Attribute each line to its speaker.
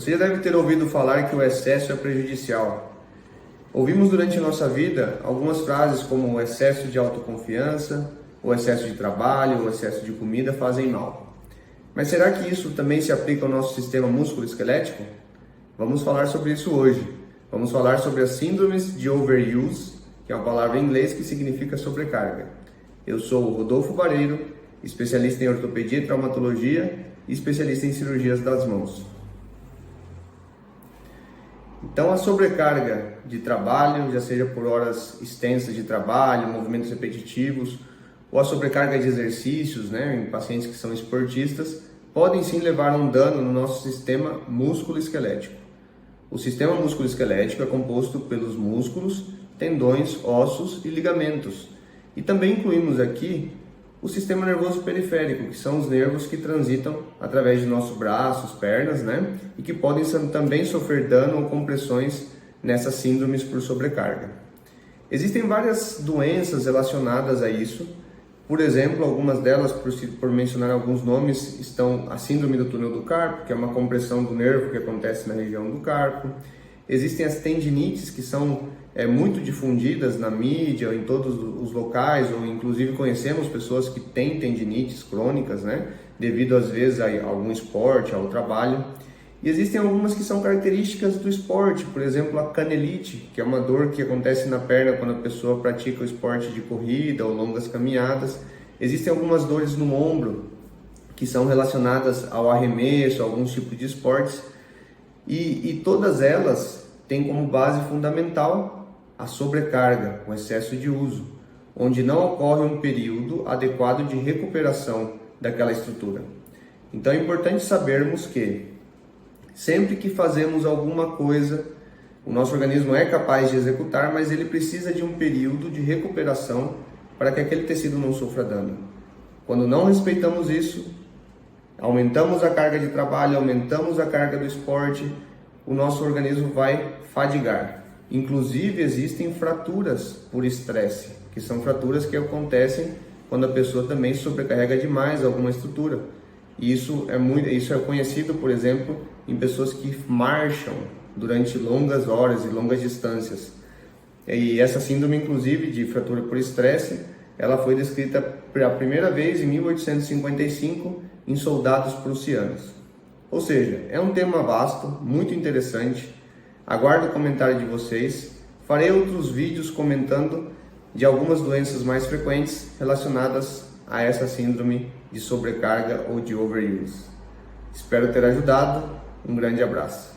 Speaker 1: Você já deve ter ouvido falar que o excesso é prejudicial. Ouvimos durante a nossa vida algumas frases como o excesso de autoconfiança, o excesso de trabalho, o excesso de comida fazem mal. Mas será que isso também se aplica ao nosso sistema músculo-esquelético? Vamos falar sobre isso hoje. Vamos falar sobre as síndromes de overuse, que é uma palavra em inglês que significa sobrecarga. Eu sou o Rodolfo Bareiro, especialista em ortopedia e traumatologia e especialista em cirurgias das mãos. Então, a sobrecarga de trabalho, já seja por horas extensas de trabalho, movimentos repetitivos, ou a sobrecarga de exercícios, em pacientes que são esportistas, podem sim levar a um dano no nosso sistema músculo-esquelético. O sistema músculo-esquelético é composto pelos músculos, tendões, ossos e ligamentos. E também incluímos aqui o sistema nervoso periférico, que são os nervos que transitam através de nossos braços, pernas, e que podem também sofrer dano ou compressões nessas síndromes por sobrecarga. Existem várias doenças relacionadas a isso. Por exemplo, algumas delas, por mencionar alguns nomes, estão a síndrome do túnel do carpo, que é uma compressão do nervo que acontece na região do carpo. Existem as tendinites, que são muito difundidas na mídia, em todos os locais, ou inclusive conhecemos pessoas que têm tendinites crônicas, devido às vezes a algum esporte, ao trabalho. E existem algumas que são características do esporte, por exemplo, a canelite, que é uma dor que acontece na perna quando a pessoa pratica o esporte de corrida ou longas caminhadas. Existem algumas dores no ombro, que são relacionadas ao arremesso, a alguns tipos de esportes. E todas elas têm como base fundamental a sobrecarga, o excesso de uso, onde não ocorre um período adequado de recuperação daquela estrutura. Então é importante sabermos que sempre que fazemos alguma coisa, o nosso organismo é capaz de executar, mas ele precisa de um período de recuperação para que aquele tecido não sofra dano. Quando não respeitamos isso, aumentamos a carga de trabalho, aumentamos a carga do esporte, o nosso organismo vai fadigar. Inclusive, existem fraturas por estresse, que são fraturas que acontecem quando a pessoa também sobrecarrega demais alguma estrutura. E isso é conhecido, por exemplo, em pessoas que marcham durante longas horas e longas distâncias. E essa síndrome, inclusive, de fratura por estresse, ela foi descrita pela primeira vez em 1855 em soldados prussianos. Ou seja, é um tema vasto, muito interessante. Aguardo o comentário de vocês. Farei outros vídeos comentando de algumas doenças mais frequentes relacionadas a essa síndrome de sobrecarga ou de overuse. Espero ter ajudado. Um grande abraço.